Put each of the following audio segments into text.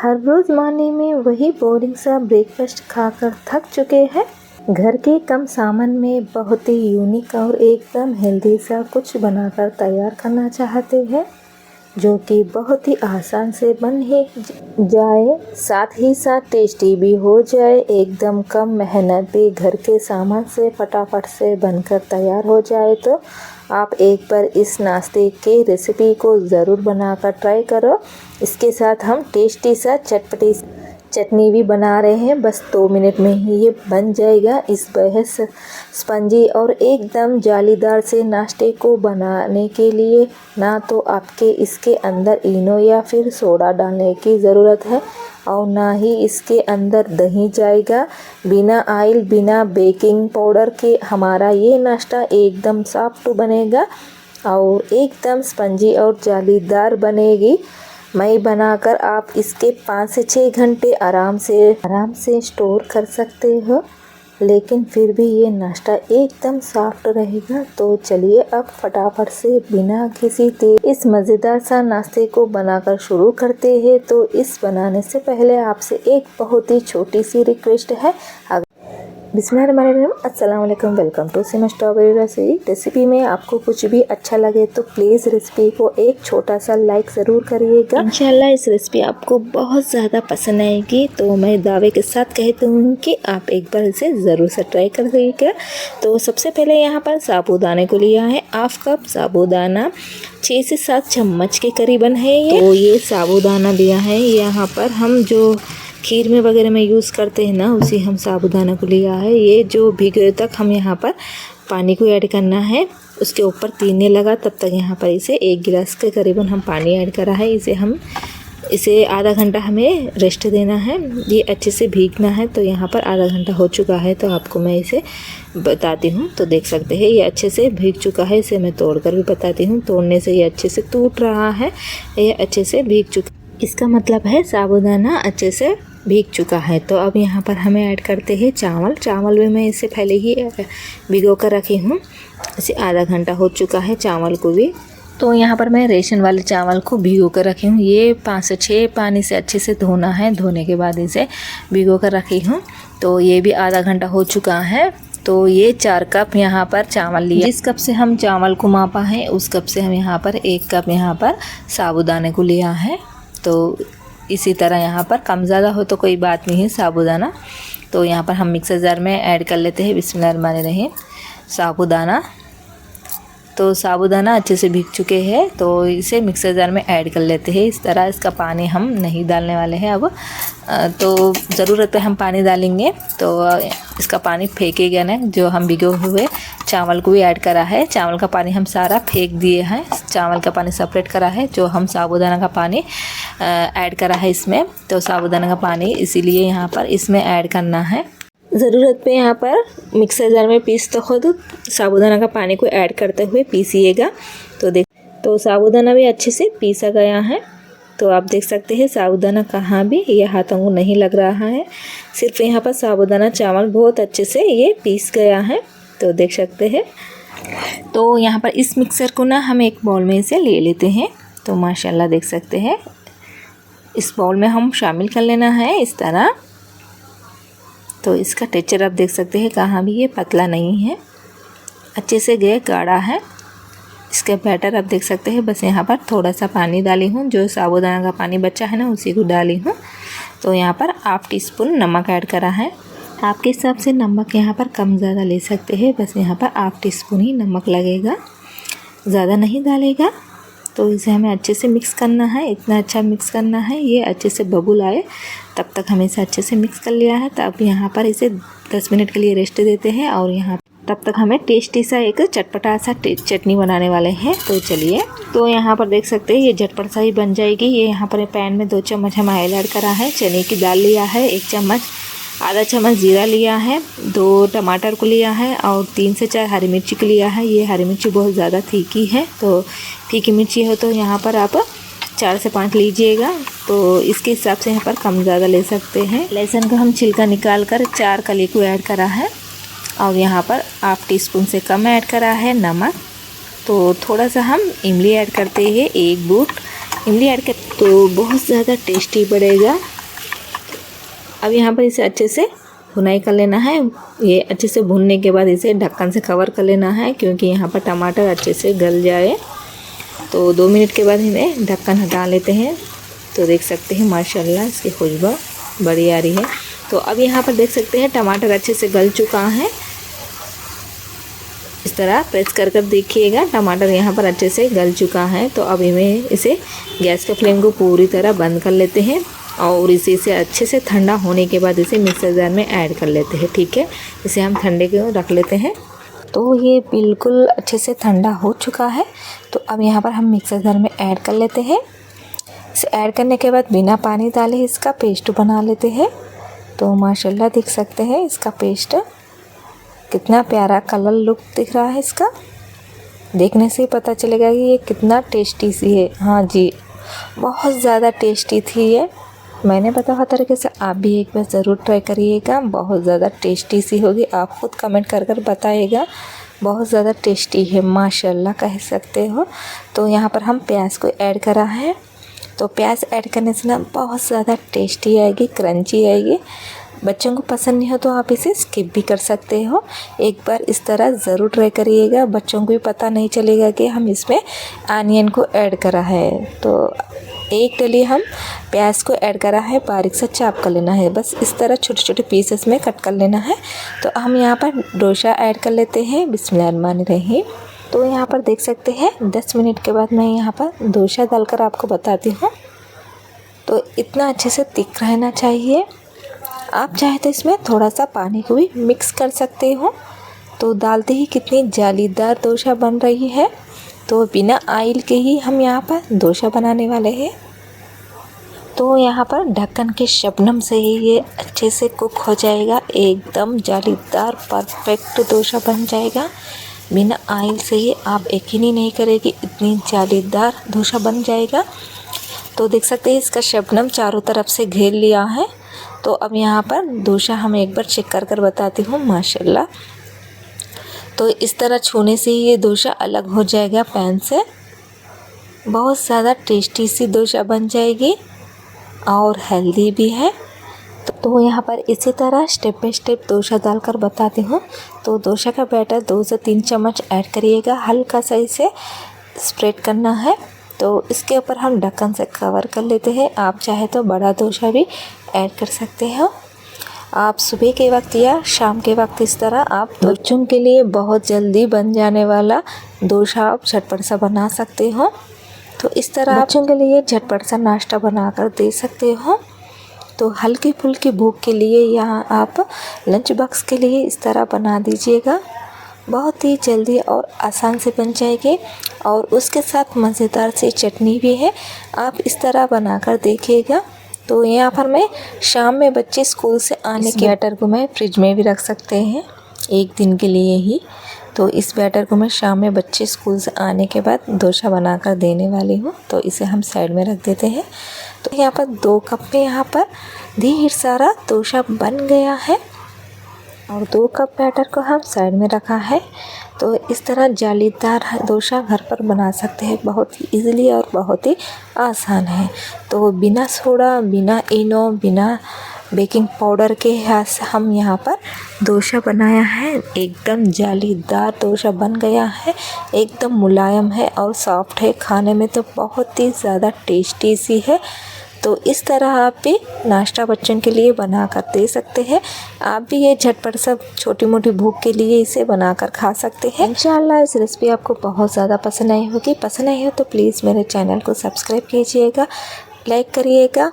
हर रोज़ morning में वही boring सा ब्रेकफास्ट खाकर थक चुके हैं। घर के कम सामान में बहुत ही यूनिक और एकदम हेल्दी सा कुछ बनाकर तैयार करना चाहते हैं, जो कि बहुत ही आसान से बन ही जाए, साथ ही साथ टेस्टी भी हो जाए। एकदम कम मेहनत भी घर के सामान से फटाफट से बनकर तैयार हो जाए। तो आप एक बार इस नाश्ते के रेसिपी को ज़रूर बनाकर ट्राई करो। इसके साथ हम टेस्टी सा चटपटी चटनी भी बना रहे हैं। बस 2 मिनट में ही ये बन जाएगा। इस बेहद स्पंजी और एकदम जालीदार से नाश्ते को बनाने के लिए ना तो आपके इसके अंदर इनो या फिर सोडा डालने की ज़रूरत है और ना ही इसके अंदर दही जाएगा। बिना ऑयल बिना बेकिंग पाउडर के हमारा ये नाश्ता एकदम सॉफ्ट बनेगा और एकदम स्पंजी और जालीदार बनेगी। मैं बनाकर आप इसके 5 से 6 घंटे आराम से स्टोर कर सकते हो, लेकिन फिर भी ये नाश्ता एकदम सॉफ्ट रहेगा। तो चलिए अब फटाफट से बिना किसी तेल इस मज़ेदार सा नाश्ते को बनाकर शुरू करते हैं। तो इस बनाने से पहले आपसे एक बहुत ही छोटी सी रिक्वेस्ट है। बिस्मिल्लाहिर्रहमानिर्रहीम, अस्सलाम वालेकुम, welcome to Seema strawberry recipe में आपको कुछ भी अच्छा लगे तो प्लीज़ रेसिपी को एक छोटा सा लाइक ज़रूर करिएगा। इंशाल्लाह इस रेसिपी आपको बहुत ज़्यादा पसंद आएगी। तो मैं दावे के साथ कहती हूँ कि आप एक बार इसे ज़रूर से ट्राई करिएगा। तो सबसे पहले यहाँ पर साबूदाने को लिया है, हाफ कप साबूदाना, 6 से 7 चम्मच के करीबन है ये। तो ये साबूदाना लिया है। यहाँ पर हम जो खीर में वगैरह में यूज़ करते हैं ना, उसी हम साबूदाना को लिया है। ये जो भिगोए तक हम यहाँ पर पानी को ऐड करना है, उसके ऊपर तीनने लगा तब तक यहाँ पर इसे 1 गिलास के करीबन हम पानी ऐड करा है। इसे आधा घंटा हमें रेस्ट देना है। ये अच्छे से भीगना है। तो यहाँ पर आधा घंटा हो चुका है, तो आपको मैं इसे बताती हूँ। तो देख सकते हैं ये अच्छे से भीग चुका है। इसे मैं तोड़ कर भी बताती हूँ। तोड़ने से ये अच्छे से टूट रहा है, ये अच्छे से भीग चुका। इसका मतलब है साबूदाना अच्छे से भीग चुका है। तो अब यहाँ पर हमें ऐड करते हैं चावल भी मैं इससे पहले ही भिगो कर रखी हूँ। इसे आधा घंटा हो चुका है चावल को भी। तो यहाँ पर मैं रेशन वाले चावल को भिगो कर रखी हूँ। ये 5 से 6 पानी से अच्छे से धोना है। धोने के बाद इसे भिगो कर रखी हूँ। तो ये भी आधा घंटा हो चुका है। तो ये 4 कप यहाँ पर चावल लिए। जिस कप से हम चावल को मापा है उस कप से हम यहाँ पर 1 कप यहाँ पर साबूदाने को लिया है। तो इसी तरह यहाँ पर कम ज़्यादा हो तो कोई बात नहीं है साबूदाना। तो यहाँ पर हम मिक्सर जार में ऐड कर लेते हैं। बिस्मिल्लाहिर्रहमानिर्रहीम। साबूदाना, तो साबूदाना अच्छे से भीग चुके हैं। तो इसे मिक्सर जार में ऐड कर लेते हैं। इस तरह इसका पानी हम नहीं डालने वाले हैं अब। तो ज़रूरत पे हम पानी डालेंगे तो इसका पानी फेंकेगा ना। जो हम भिगो हुए चावल को भी ऐड करा है, चावल का पानी हम सारा फेंक दिए हैं। चावल का पानी सेपरेट करा है, जो हम साबूदाना का पानी ऐड करा है इसमें। तो साबूदाना का पानी इसीलिए यहाँ पर इसमें ऐड करना है। ज़रूरत पे यहाँ पर मिक्सर जार में पीस तो खुद साबूदाना का पानी को ऐड करते हुए पीसिएगा। तो साबूदाना भी अच्छे से पीसा गया है। तो आप देख सकते हैं साबूदाना कहाँ भी ये हाथों को नहीं लग रहा है। सिर्फ यहाँ पर साबूदाना चावल बहुत अच्छे से ये पीस गया है। तो देख सकते हैं। तो यहाँ पर इस मिक्सर को ना हम एक बाउल में इसे ले लेते हैं। तो माशाल्लाह देख सकते हैं, इस बाउल में हम शामिल कर लेना है इस तरह। तो इसका टेक्सचर आप देख सकते हैं, कहाँ भी ये पतला नहीं है, अच्छे से ये गाढ़ा है। इसका बैटर आप देख सकते हैं। बस यहाँ पर थोड़ा सा पानी डाली हूँ, जो साबूदाना का पानी बचा है ना उसी को डाली हूँ। तो यहाँ पर ½ टीस्पून नमक ऐड करा है। आपके हिसाब से नमक यहाँ पर कम ज़्यादा ले सकते हैं। बस यहाँ पर ½ टीस्पून ही नमक लगेगा, ज़्यादा नहीं डालेगा। तो इसे हमें अच्छे से मिक्स करना है। इतना अच्छा मिक्स करना है ये अच्छे से बबूल आए तब तक हमें इसे अच्छे से मिक्स कर लिया है। तो अब यहाँ पर इसे 10 मिनट के लिए रेस्ट देते हैं। और यहाँ तब तक हमें टेस्टी सा एक चटपटा सा चटनी बनाने वाले हैं। तो चलिए, तो यहाँ पर देख सकते हैं ये झटपट सा ही बन जाएगी। ये यहाँ पर पैन में 2 चम्मच हम ऑयल ऐड करा है। चने की दाल लिया है 1 चम्मच, आधा चम्मच जीरा लिया है, 2 टमाटर को लिया है और 3 से 4 हरी मिर्ची को लिया है। ये हरी मिर्ची बहुत ज़्यादा तीखी है, तो तीखी मिर्ची हो तो यहाँ पर आप 4 से 5 लीजिएगा। तो इसके हिसाब से यहाँ पर कम ज़्यादा ले सकते हैं। लहसुन को हम छिलका निकाल कर 4 कली को ऐड करा है। और यहाँ पर ½ टीस्पून से कम ऐड करा है नमक। तो थोड़ा सा हम इमली ऐड करते हैं, 1 बूट इमली ऐड कर तो बहुत ज़्यादा टेस्टी बढ़ेगा। अब यहाँ पर इसे अच्छे से भुनाई कर लेना है। ये अच्छे से भुनने के बाद इसे ढक्कन से कवर कर लेना है, क्योंकि यहाँ पर टमाटर अच्छे से गल जाए। तो 2 मिनट के बाद इन्हें ढक्कन हटा लेते हैं। तो देख सकते हैं माशाल्लाह इसकी खुशबू बड़ी आ रही है। तो अब यहाँ पर देख सकते हैं टमाटर अच्छे से गल चुका है। इस तरह प्रेस कर देखिएगा, टमाटर यहाँ पर अच्छे से गल चुका है। तो अब इसे गैस के फ्लेम को पूरी तरह बंद कर लेते हैं और इसे अच्छे से ठंडा होने के बाद इसे मिक्सर जार में ऐड कर लेते हैं। ठीक है, इसे हम ठंडे के रख लेते हैं। तो ये बिल्कुल अच्छे से ठंडा हो चुका है। तो अब यहाँ पर हम मिक्सर जार में ऐड कर लेते हैं। इसे ऐड करने के बाद बिना पानी डाले इसका पेस्ट बना लेते हैं। तो माशाल्लाह देख सकते हैं इसका पेस्ट कितना प्यारा कलर लुक दिख रहा है। इसका देखने से ही पता चलेगा कि ये कितना टेस्टी सी है। हाँ जी, बहुत ज़्यादा टेस्टी थी ये। मैंने बताया तरीके से आप भी एक बार ज़रूर ट्राई करिएगा, बहुत ज़्यादा टेस्टी सी होगी। आप खुद कमेंट कर बताइएगा, बहुत ज़्यादा टेस्टी है माशाल्लाह कह सकते हो। तो यहाँ पर हम प्याज को ऐड करा है। तो प्याज ऐड करने से ना बहुत ज़्यादा टेस्टी आएगी, क्रंची आएगी। बच्चों को पसंद नहीं हो तो आप इसे स्किप भी कर सकते हो। एक बार इस तरह ज़रूर ट्राई करिएगा, बच्चों को भी पता नहीं चलेगा कि हम इसमें आनियन को ऐड करा है। तो एक डली हम प्याज को ऐड करा है, बारीक से चाप कर लेना है। बस इस तरह छोटे छोटे पीसेस में कट कर लेना है। तो हम यहाँ पर डोसा ऐड कर लेते हैं। बिस्मिल्लाहिर्रहमानिर्रहीम। तो यहाँ पर देख सकते हैं 10 मिनट के बाद मैं यहाँ पर डोसा डालकर आपको बताती हूँ। तो इतना अच्छे से थिक रहना चाहिए। आप चाहे तो इसमें थोड़ा सा पानी को भी मिक्स कर सकते हो। तो डालते ही कितनी जालीदार डोसा बन रही है। तो बिना ऑयल के ही हम यहाँ पर डोसा बनाने वाले हैं। तो यहाँ पर ढक्कन के शबनम से ही ये अच्छे से कुक हो जाएगा, एकदम जालीदार परफेक्ट डोसा बन जाएगा। बिना ऑयल से ही आप यकीन ही नहीं करेगी इतनी जालीदार डोसा बन जाएगा। तो देख सकते हैं इसका शबनम चारों तरफ से घेर लिया है। तो अब यहाँ पर डोसा हम एक बार चेक कर बताती हूँ माशाल्लाह। तो इस तरह छूने से ही ये डोसा अलग हो जाएगा पैन से। बहुत ज़्यादा टेस्टी सी डोसा बन जाएगी और हेल्दी भी है। तो यहाँ पर इसी तरह स्टेप बाय स्टेप डोसा डालकर बताती हूँ। तो डोसा का बैटर 2 से 3 चम्मच ऐड करिएगा, हल्का सा इसे स्प्रेड करना है। तो इसके ऊपर हम ढक्कन से कवर कर लेते हैं। आप चाहे तो बड़ा डोसा भी ऐड कर सकते हो। आप सुबह के वक्त या शाम के वक्त इस तरह आप बच्चों के लिए बहुत जल्दी बन जाने वाला डोसा आप झटपट सा बना सकते हो। तो इस तरह बच्चों के लिए झटपट सा नाश्ता बनाकर दे सकते हो। तो हल्की फुल्की भूख के लिए यहाँ आप लंच बॉक्स के लिए इस तरह बना दीजिएगा। बहुत ही जल्दी और आसान से बन जाएगी और उसके साथ मज़ेदार सी चटनी भी है। आप इस तरह बनाकर देखिएगा। तो यहाँ पर मैं शाम में बच्चे स्कूल से आने के बैटर को मैं फ्रिज में भी रख सकते हैं एक दिन के लिए ही। तो इस बैटर को मैं शाम में बच्चे स्कूल से आने के बाद डोसा बनाकर देने वाली हूँ। तो इसे हम साइड में रख देते हैं। तो यहाँ पर 2 कप में यहाँ पर ढेर सारा डोसा बन गया है और 2 कप बैटर को हम साइड में रखा है। तो इस तरह जालीदार डोसा घर पर बना सकते हैं, बहुत ही इजीली और बहुत ही आसान है। तो बिना सोडा, बिना इनो, बिना बेकिंग पाउडर के हम यहाँ पर डोसा बनाया है। एकदम जालीदार डोसा बन गया है, एकदम मुलायम है और सॉफ्ट है, खाने में तो बहुत ही ज़्यादा टेस्टी सी है। तो इस तरह आप भी नाश्ता बच्चों के लिए बना कर दे सकते हैं। आप भी ये झटपट सब छोटी मोटी भूख के लिए इसे बनाकर खा सकते हैं। इंशाल्लाह इस रेसिपी आपको बहुत ज़्यादा पसंद आई होगी। पसंद आई हो तो प्लीज़ मेरे चैनल को सब्सक्राइब कीजिएगा, लाइक करिएगा,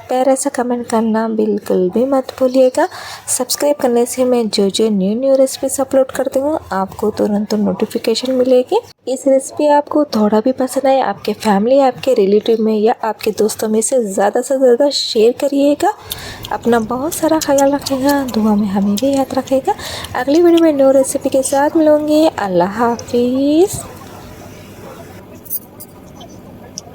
प्यारा सा कमेंट करना बिल्कुल भी मत भूलिएगा। सब्सक्राइब करने से मैं जो न्यू रेसिपीज अपलोड करती हूँ आपको तुरंत नोटिफिकेशन मिलेगी। इस रेसिपी आपको थोड़ा भी पसंद आए, आपके फैमिली, आपके रिलेटिव में या आपके दोस्तों में से ज़्यादा शेयर करिएगा। अपना बहुत सारा ख्याल रखिएगा, दुआ में हमें भी याद रखेगा। अगली वीडियो में न्यू रेसिपी के साथ मिलूँगी। अल्लाह हाफिज़।